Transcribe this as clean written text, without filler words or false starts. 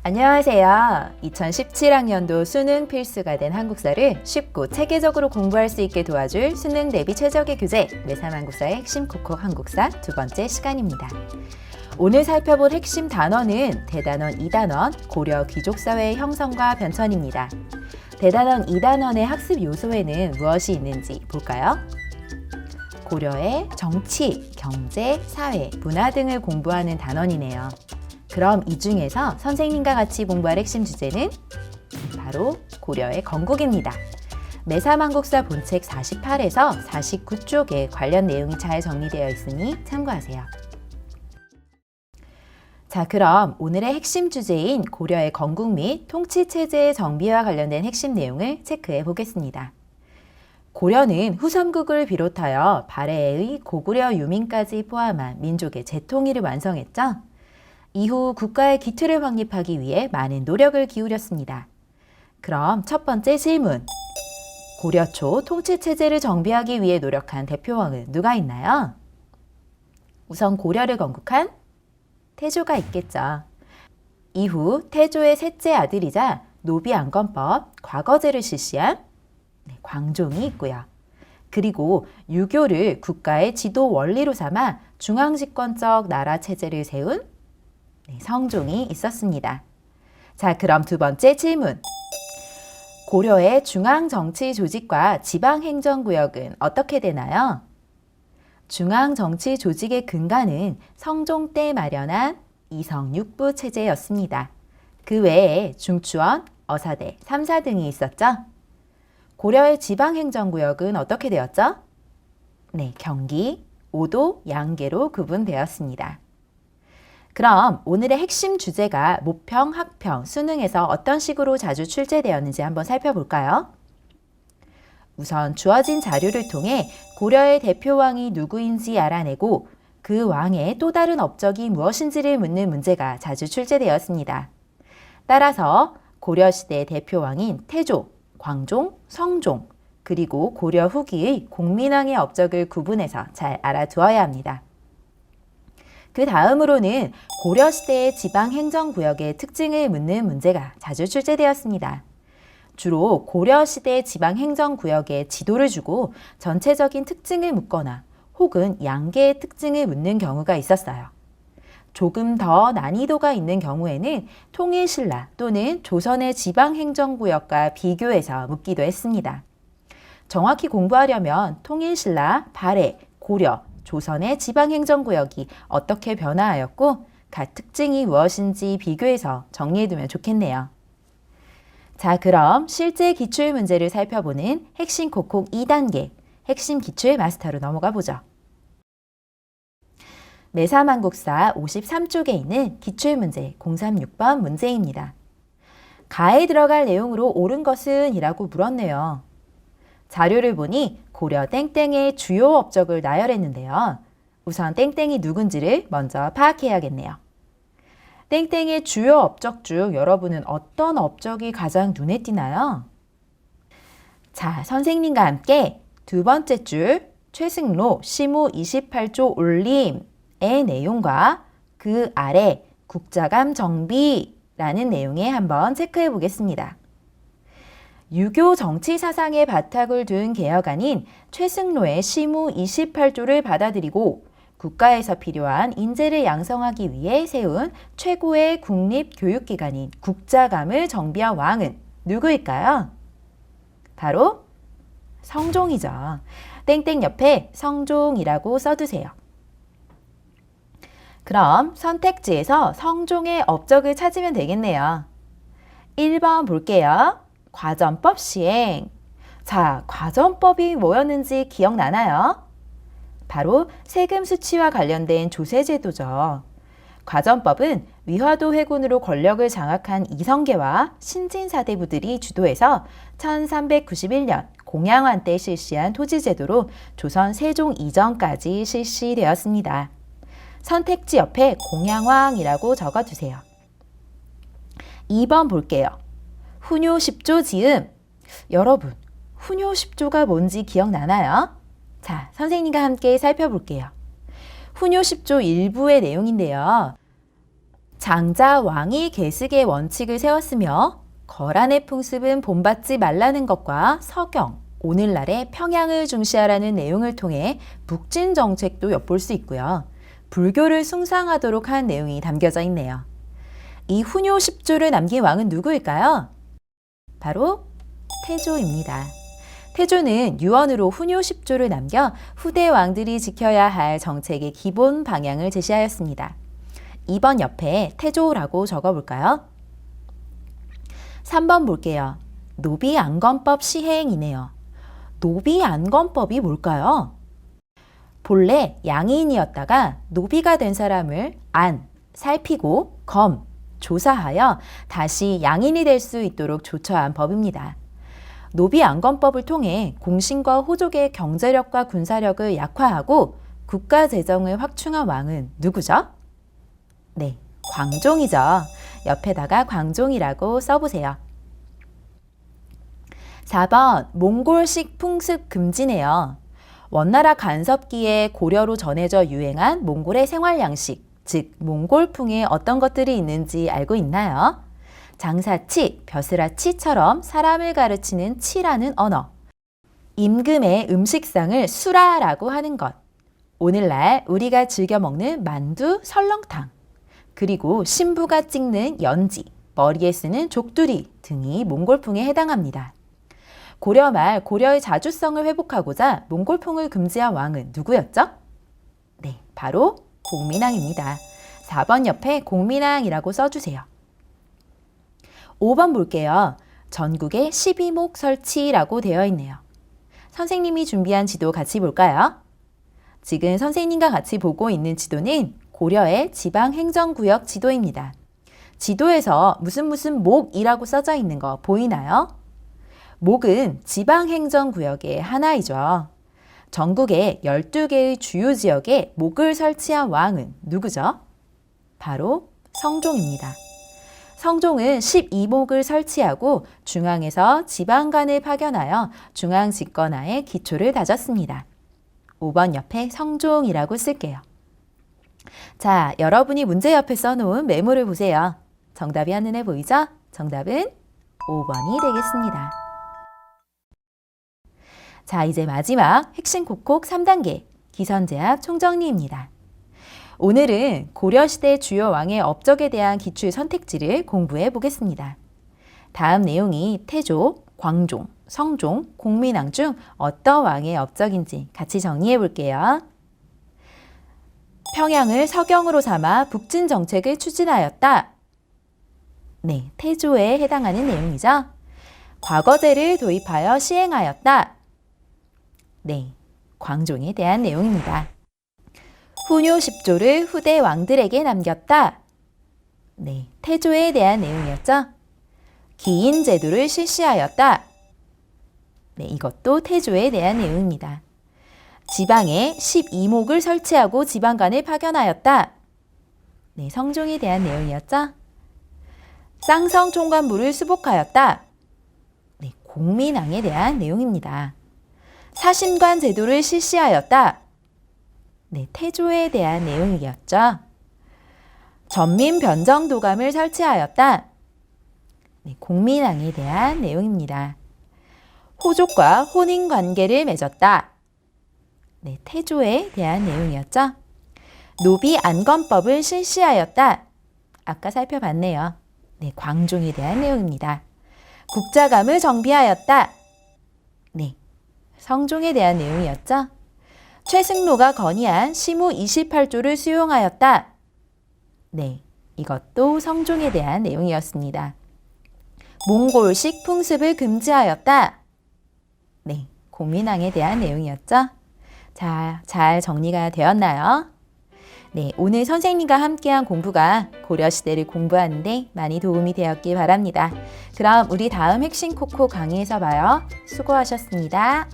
안녕하세요. 2017학년도 수능 필수가 된 한국사를 쉽고 체계적으로 공부할 수 있게 도와줄 수능 대비 최적의 교재 매3 한국사의 핵심 콕콕 한국사 두 번째 시간입니다. 오늘 살펴볼 핵심 단원은 대단원 2단원 고려 귀족사회의 형성과 변천입니다. 대단원 2단원의 학습 요소에는 무엇이 있는지 볼까요? 고려의 정치, 경제, 사회, 문화 등을 공부하는 단원이네요. 그럼 이 중에서 선생님과 같이 공부할 핵심 주제는 바로 고려의 건국입니다. 매3 한국사 본책 48에서 49쪽에 관련 내용이 잘 정리되어 있으니 참고하세요. 자, 그럼 오늘의 핵심 주제인 고려의 건국 및 통치체제의 정비와 관련된 핵심 내용을 체크해 보겠습니다. 고려는 후삼국을 비롯하여 발해의 고구려 유민까지 포함한 민족의 재통일을 완성했죠. 이후 국가의 기틀을 확립하기 위해 많은 노력을 기울였습니다. 그럼 첫 번째 질문. 고려 초 통치체제를 정비하기 위해 노력한 대표왕은 누가 있나요? 우선 고려를 건국한 태조가 있겠죠. 이후 태조의 셋째 아들이자 노비안건법, 과거제를 실시한 광종이 있고요. 그리고 유교를 국가의 지도 원리로 삼아 중앙집권적 나라 체제를 세운 성종이 있었습니다. 자, 그럼 두 번째 질문. 고려의 중앙정치 조직과 지방행정구역은 어떻게 되나요? 중앙정치 조직의 근간은 성종 때 마련한 이성육부 체제였습니다. 그 외에 중추원, 어사대, 삼사 등이 있었죠. 고려의 지방행정구역은 어떻게 되었죠? 네, 경기, 오도, 양계로 구분되었습니다. 그럼 오늘의 핵심 주제가 모평, 학평, 수능에서 어떤 식으로 자주 출제되었는지 한번 살펴볼까요? 우선 주어진 자료를 통해 고려의 대표왕이 누구인지 알아내고 그 왕의 또 다른 업적이 무엇인지를 묻는 문제가 자주 출제되었습니다. 따라서 고려시대 대표왕인 태조, 광종, 성종, 그리고 고려 후기의 공민왕의 업적을 구분해서 잘 알아두어야 합니다. 그 다음으로는 고려시대의 지방행정구역의 특징을 묻는 문제가 자주 출제되었습니다. 주로 고려시대 지방행정구역의 지도를 주고 전체적인 특징을 묻거나 혹은 양계의 특징을 묻는 경우가 있었어요. 조금 더 난이도가 있는 경우에는 통일신라 또는 조선의 지방행정구역과 비교해서 묻기도 했습니다. 정확히 공부하려면 통일신라, 발해, 고려, 조선의 지방행정구역이 어떻게 변화하였고 각 특징이 무엇인지 비교해서 정리해두면 좋겠네요. 자, 그럼 실제 기출문제를 살펴보는 핵심 콕콕 2단계, 핵심 기출 마스터로 넘어가 보죠. 매3 한국사 53쪽에 있는 기출문제 036번 문제입니다. 가에 들어갈 내용으로 옳은 것은? 이라고 물었네요. 자료를 보니 고려 땡땡의 주요 업적을 나열했는데요. 우선 땡땡이 누군지를 먼저 파악해야겠네요. 땡땡의 주요 업적 중 여러분은 어떤 업적이 가장 눈에 띄나요? 자, 선생님과 함께 두 번째 줄 최승로 시무 28조 올림의 내용과 그 아래 국자감 정비라는 내용에 한번 체크해 보겠습니다. 유교 정치 사상의 바탕을 둔 개혁안인 최승로의 시무 28조를 받아들이고 국가에서 필요한 인재를 양성하기 위해 세운 최고의 국립교육기관인 국자감을 정비한 왕은 누구일까요? 바로 성종이죠. 땡땡 옆에 성종이라고 써두세요. 그럼 선택지에서 성종의 업적을 찾으면 되겠네요. 1번 볼게요. 과전법 시행. 자, 과전법이 뭐였는지 기억나나요? 바로 세금 수치와 관련된 조세제도죠. 과전법은 위화도 회군으로 권력을 장악한 이성계와 신진사대부들이 주도해서 1391년 공양환 때 실시한 토지제도로 조선 세종 이전까지 실시되었습니다. 선택지 옆에 공양왕이라고 적어주세요. 2번 볼게요. 훈요 10조 지음. 여러분, 훈요 10조가 뭔지 기억나나요? 자, 선생님과 함께 살펴볼게요. 훈요 10조 일부의 내용인데요. 장자 왕이 계승의 원칙을 세웠으며 거란의 풍습은 본받지 말라는 것과 서경, 오늘날의 평양을 중시하라는 내용을 통해 북진 정책도 엿볼 수 있고요. 불교를 숭상하도록 한 내용이 담겨져 있네요. 이 훈요 10조를 남긴 왕은 누구일까요? 바로 태조입니다. 태조는 유언으로 훈요 10조를 남겨 후대 왕들이 지켜야 할 정책의 기본 방향을 제시하였습니다. 2번 옆에 태조라고 적어볼까요? 3번 볼게요. 노비안건법 시행이네요. 노비안건법이 뭘까요? 본래 양인이었다가 노비가 된 사람을 안, 살피고 검, 조사하여 다시 양인이 될 수 있도록 조처한 법입니다. 노비안건법을 통해 공신과 호족의 경제력과 군사력을 약화하고 국가 재정을 확충한 왕은 누구죠? 네, 광종이죠. 옆에다가 광종이라고 써보세요. 4번 몽골식 풍습 금지네요. 원나라 간섭기에 고려로 전해져 유행한 몽골의 생활 양식, 즉 몽골풍에 어떤 것들이 있는지 알고 있나요? 장사치, 벼슬아치처럼 사람을 가르치는 치라는 언어, 임금의 음식상을 수라라고 하는 것, 오늘날 우리가 즐겨 먹는 만두, 설렁탕, 그리고 신부가 찍는 연지, 머리에 쓰는 족두리 등이 몽골풍에 해당합니다. 고려 말 고려의 자주성을 회복하고자 몽골풍을 금지한 왕은 누구였죠? 네, 바로 공민왕입니다. 4번 옆에 공민왕이라고 써주세요. 5번 볼게요. 전국에 12목 설치라고 되어 있네요. 선생님이 준비한 지도 같이 볼까요? 지금 선생님과 같이 보고 있는 지도는 고려의 지방행정구역 지도입니다. 지도에서 무슨 목이라고 써져 있는 거 보이나요? 목은 지방행정구역의 하나이죠. 전국의 12개의 주요 지역에 목을 설치한 왕은 누구죠? 바로 성종입니다. 성종은 12목을 설치하고 중앙에서 지방관을 파견하여 중앙집권화의 기초를 다졌습니다. 5번 옆에 성종이라고 쓸게요. 자, 여러분이 문제 옆에 써놓은 메모를 보세요. 정답이 한눈에 보이죠? 정답은 5번이 되겠습니다. 자, 이제 마지막 핵심 곡곡 3단계 기선제압 총정리입니다. 오늘은 고려시대 주요 왕의 업적에 대한 기출 선택지를 공부해 보겠습니다. 다음 내용이 태조, 광종, 성종, 공민왕 중 어떤 왕의 업적인지 같이 정리해 볼게요. 평양을 서경으로 삼아 북진 정책을 추진하였다. 네, 태조에 해당하는 내용이죠. 과거제를 도입하여 시행하였다. 네, 광종에 대한 내용입니다. 훈요 10조를 후대 왕들에게 남겼다. 네, 태조에 대한 내용이었죠. 기인 제도를 실시하였다. 네, 이것도 태조에 대한 내용입니다. 지방에 12목을 설치하고 지방관을 파견하였다. 네, 성종에 대한 내용이었죠. 쌍성 총관부를 수복하였다. 네, 공민왕에 대한 내용입니다. 사신관 제도를 실시하였다. 네, 태조에 대한 내용이었죠. 전민 변정도감을 설치하였다. 네, 공민왕에 대한 내용입니다. 호족과 혼인 관계를 맺었다. 네, 태조에 대한 내용이었죠. 노비 안건법을 실시하였다. 아까 살펴봤네요. 네, 광종에 대한 내용입니다. 국자감을 정비하였다. 네, 성종에 대한 내용이었죠. 최승로가 건의한 시무 28조를 수용하였다. 네, 이것도 성종에 대한 내용이었습니다. 몽골식 풍습을 금지하였다. 네, 공민왕에 대한 내용이었죠. 자, 잘 정리가 되었나요? 네, 오늘 선생님과 함께한 공부가 고려시대를 공부하는데 많이 도움이 되었길 바랍니다. 그럼 우리 다음 핵심 코코 강의에서 봐요. 수고하셨습니다.